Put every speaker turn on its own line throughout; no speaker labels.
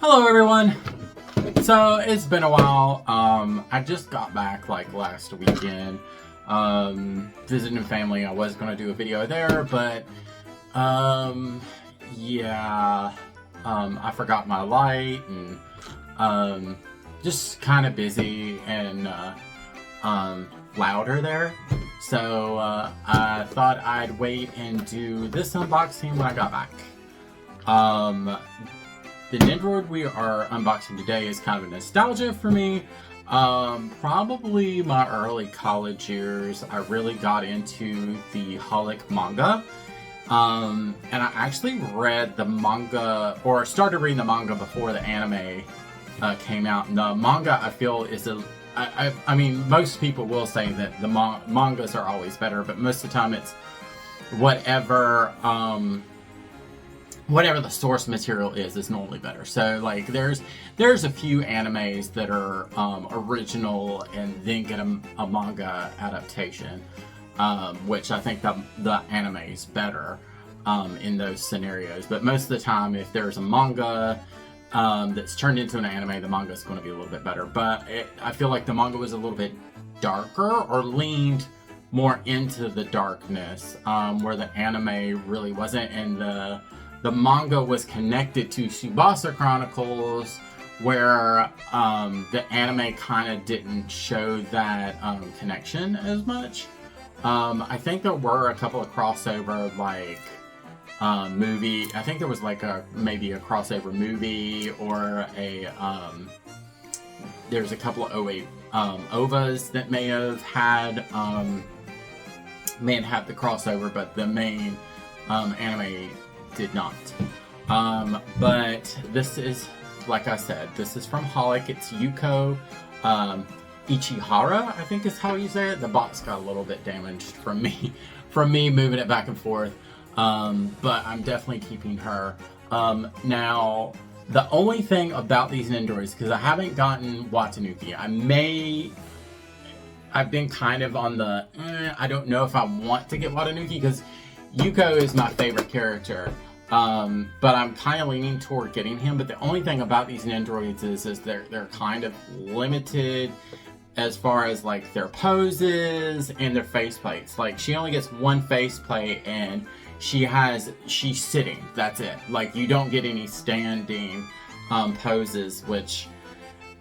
Hello everyone! So it's been a while. I just got back like last weekend. Visiting family. I was gonna do a video there, but yeah. I forgot my light and just kind of busy and louder there. So I thought I'd wait and do this unboxing when I got back. The Nendoroid we are unboxing today is kind of a nostalgia for me. Probably my early college years, I really got into the Holic manga. And I actually read the manga, or started reading the manga before the anime came out. And the manga, I feel, is I mean, most people will say that the mangas are always better, but most of the time it's whatever the source material is normally better. So like there's a few animes that are original and then get a manga adaptation, which I think the anime is better in those scenarios. But most of the time, if there's a manga that's turned into an anime, the manga is going to be a little bit better. But I feel like the manga was a little bit darker, or leaned more into the darkness, where the anime really wasn't. And the manga was connected to Tsubasa Chronicles, where the anime kind of didn't show that connection as much. I think there were a couple of crossover like movie. I think there was like maybe a crossover movie, or there's a couple of OVAs that may have had the crossover, but the main anime did not. But this is, like I said, this is from Holic. It's Yuko Ichihara, I think is how you say it. The box got a little bit damaged from me moving it back and forth. But I'm definitely keeping her. Now, the only thing about these Nendoroids, because I haven't gotten Watanuki, I've been kind of on the, I don't know if I want to get Watanuki, because Yuko is my favorite character. But I'm kind of leaning toward getting him. But the only thing about these Nendoroids is they're kind of limited as far as like their poses and their faceplates. Like she only gets one faceplate, and she's sitting. That's it. Like you don't get any standing poses, which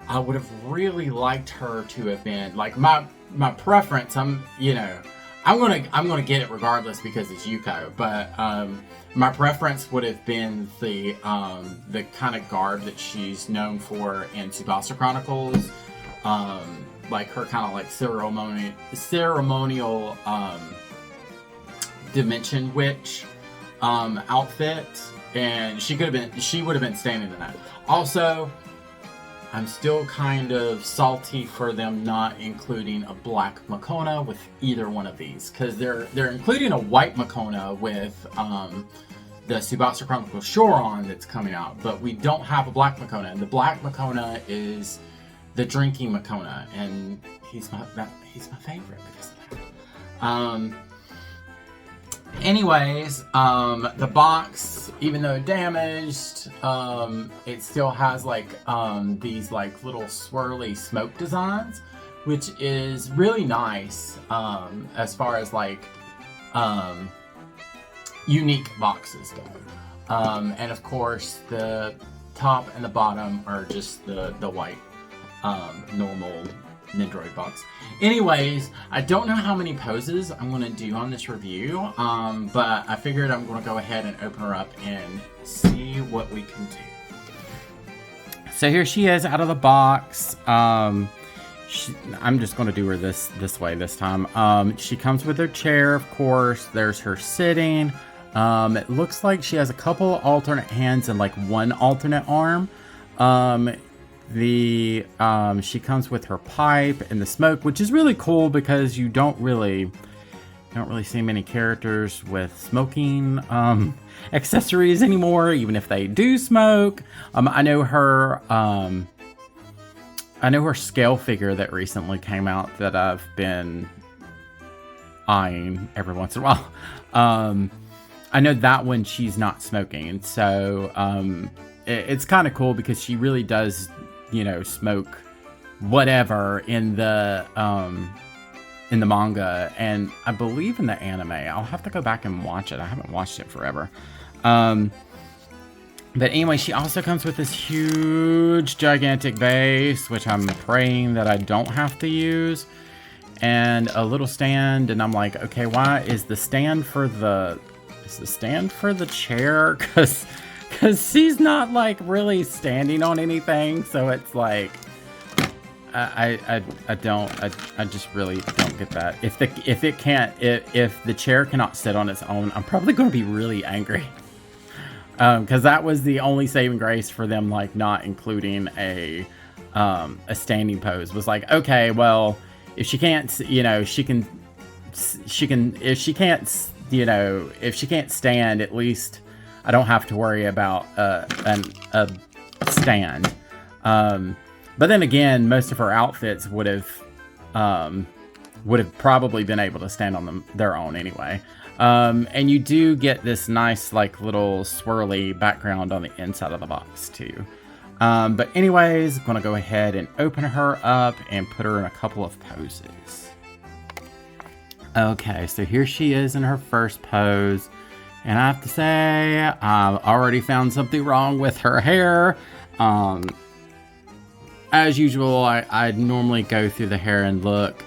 I would have really liked her to have been. Like my preference, I'm gonna get it regardless because it's Yuko, but my preference would have been the kind of garb that she's known for in Tsubasa Chronicles, like her kind of like ceremonial Dimension Witch outfit, and she would have been standing in that. Also, I'm still kind of salty for them not including a black Makona with either one of these, because they're including a white Makona with the Tsubasa Chronicles Shoron that's coming out, but we don't have a black Makona, and the black Makona is the drinking Makona, and he's my favorite because of that. Anyways, the box, even though damaged, it still has like these like little swirly smoke designs, which is really nice as far as like unique boxes go. And of course the top and the bottom are just the white normal Nendoroid box. Anyways, I don't know how many poses I'm going to do on this review, but I figured I'm going to go ahead and open her up and see what we can do. So here she is out of the box. I'm just going to do her this way this time. She comes with her chair, of course. There's her sitting. It looks like she has a couple alternate hands and like one alternate arm. She comes with her pipe and the smoke, which is really cool because you don't really see many characters with smoking accessories anymore, even if they do smoke. I know her scale figure that recently came out that I've been eyeing every once in a while. I know that one she's not smoking, and so
it's kind of cool because she really does, you know, smoke whatever in the manga, and I believe in the anime. I'll have to go back and watch it. I haven't watched it forever. But anyway, she also comes with this huge, gigantic vase, which I'm praying that I don't have to use, and a little stand. And I'm like, okay, why is the stand for the chair? Because she's not like really standing on anything, so it's like I just really don't get that. If the chair cannot sit on its own, I'm probably going to be really angry. Because that was the only saving grace for them, like not including a standing pose. Was like, okay, well, if she can't, you know, if she can't stand, at least I don't have to worry about a stand. But then again, most of her outfits would have probably been able to stand on their own anyway. And you do get this nice, like, little swirly background on the inside of the box, too. But anyways, I'm going to go ahead and open her up and put her in a couple of poses. Okay, so here she is in her first pose. And I have to say, I've already found something wrong with her hair. As usual, I normally go through the hair and look.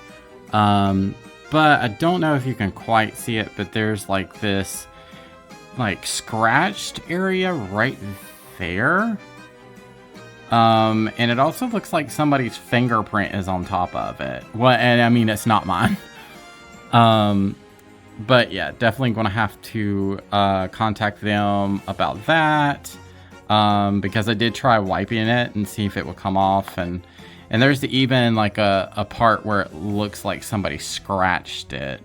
But I don't know if you can quite see it, but there's like this like scratched area right there. And it also looks like somebody's fingerprint is on top of it. Well, and I mean, it's not mine. But yeah, definitely going to have to contact them about that. Because I did try wiping it and see if it would come off, and there's even like a part where it looks like somebody scratched it.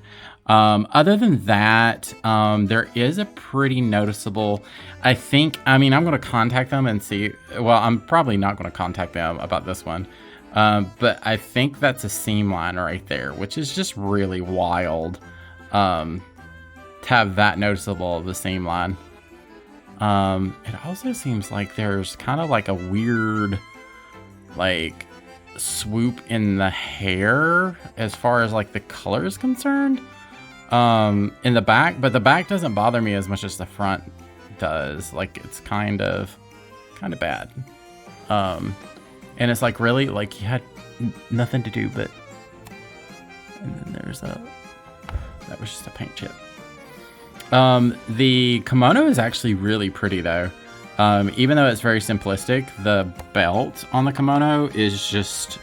Other than that, there is a pretty noticeable, I'm going to contact them and see. Well, I'm probably not going to contact them about this one. But I think that's a seam line right there, which is just really wild, to have that noticeable of a seam line. It also seems like there's kind of like a weird, like, swoop in the hair as far as like the color is concerned, in the back, but the back doesn't bother me as much as the front does. Like, it's kind of bad. And it's like, really, like, you had nothing to do but, and then that was just a paint chip. The kimono is actually really pretty though. Even though it's very simplistic, the belt on the kimono is just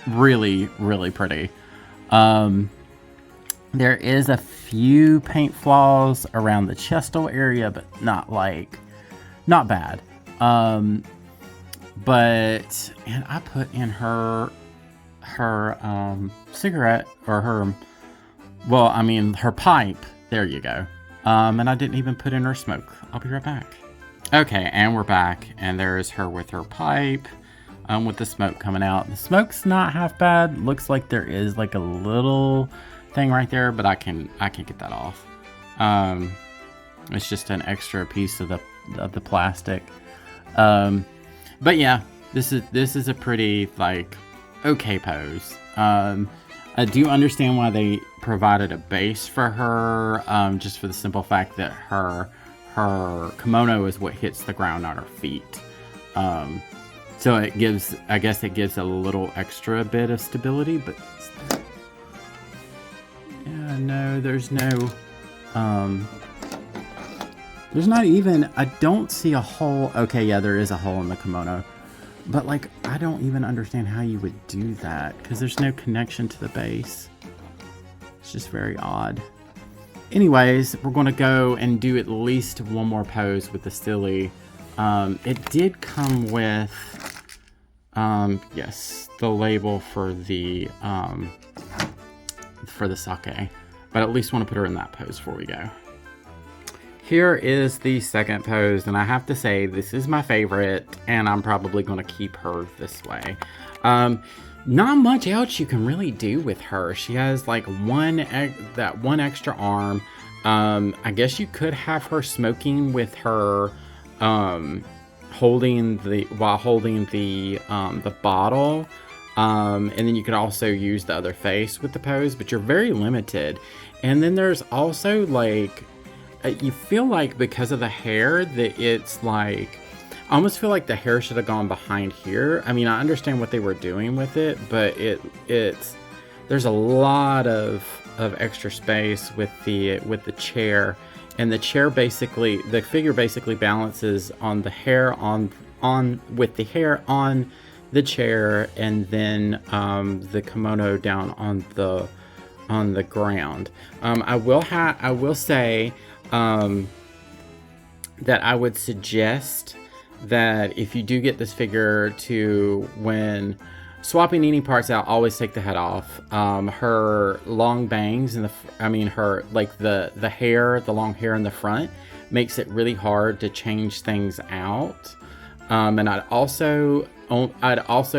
really, really pretty. There is a few paint flaws around the chest hole area, but not bad. But, and I put in her cigarette, or her pipe. There you go. And I didn't even put in her smoke. I'll be right back. Okay, and we're back, and there's her with her pipe, with the smoke coming out. The smoke's not half bad. Looks like there is like a little thing right there, but I can get that off. It's just an extra piece of the plastic. But yeah, this is a pretty, like, okay pose. I do understand why they provided a base for her, just for the simple fact that her kimono is what hits the ground on her feet. So I guess it gives a little extra bit of stability, but yeah, no, there's not even, I don't see a hole. Okay, yeah, there is a hole in the kimono. But, like, I don't even understand how you would do that, because there's no connection to the base. It's just very odd. Anyways, we're going to go and do at least one more pose with the silly. It did come with, yes, the label for the sake. But at least want to put her in that pose before we go. Here is the second pose, and I have to say this is my favorite, and I'm probably going to keep her this way. Not much else you can really do with her. She has like that one extra arm. I guess you could have her smoking with her holding the bottle. And then you can also use the other face with the pose, but you're very limited. And then there's also like, you feel like because of the hair that it's like, I almost feel like the hair should have gone behind here. I mean, I understand what they were doing with it, but there's a lot of extra space with the chair, and the chair basically, the figure basically balances on the hair with the hair on the chair, and then the kimono down on the ground. I will say that I would suggest that if you do get this figure, to, when swapping any parts out, always take the head off. Her long bangs and her like the hair, the long hair in the front makes it really hard to change things out. And I'd also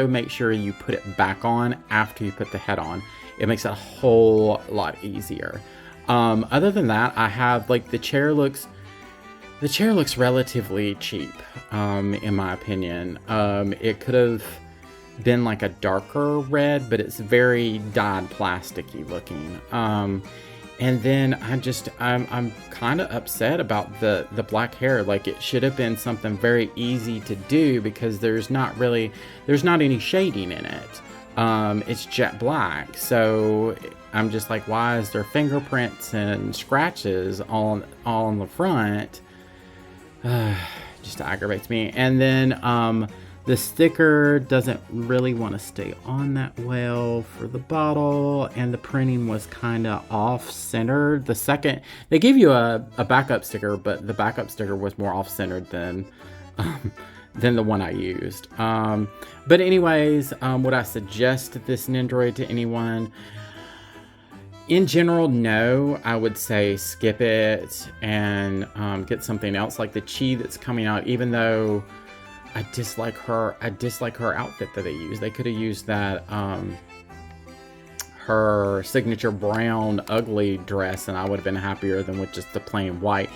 make sure you put it back on after you put the head on. It makes it a whole lot easier. Other than that, I have like the chair looks relatively cheap, in my opinion. It could have been like a darker red, but it's very dyed plasticky looking. And then I'm kind of upset about the black hair. Like, it should have been something very easy to do, because there's not any shading in it. It's jet black. So I'm just like, why is there fingerprints and scratches all on the front? Just aggravates me. And then the sticker doesn't really want to stay on that well for the bottle, and the printing was kind of off-centered. The second they gave you a backup sticker, but the backup sticker was more off-centered than the one I used. But anyways, would I suggest this Nendoroid to anyone? In general, no. I would say skip it and get something else, like the Chi that's coming out. Even though I dislike her outfit that they used. They could have used that her signature brown ugly dress, and I would have been happier than with just the plain white.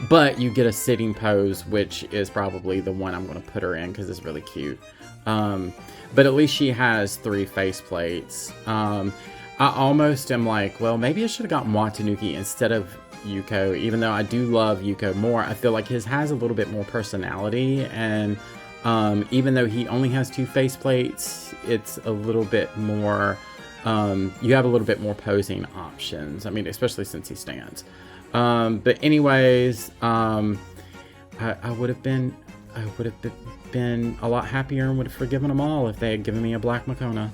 But you get a sitting pose, which is probably the one I'm going to put her in, because it's really cute. But at least she has 3 faceplates. I almost am like, well, maybe I should have gotten Watanuki instead of Yuko, even though I do love Yuko more. I feel like his has a little bit more personality, and even though he only has 2 faceplates, it's a little bit more, you have a little bit more posing options. I mean, especially since he stands. But anyways, I would have been a lot happier and would have forgiven them all if they had given me a black Makona.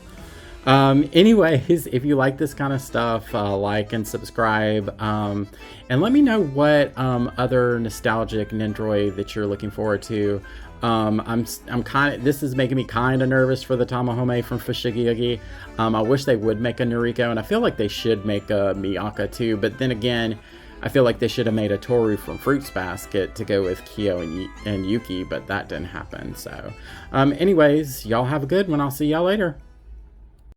Anyways, if you like this kind of stuff, like and subscribe, and let me know what other nostalgic Nendoroid that you're looking forward to. This is making me kind of nervous for the Tamahome from Fushigi. I wish they would make a Noriko, and I feel like they should make a Miyaka too, but then again, I feel like they should have made a Toru from Fruits Basket to go with Kyo and Yuki, but that didn't happen. So anyways, y'all have a good one. I'll see y'all later.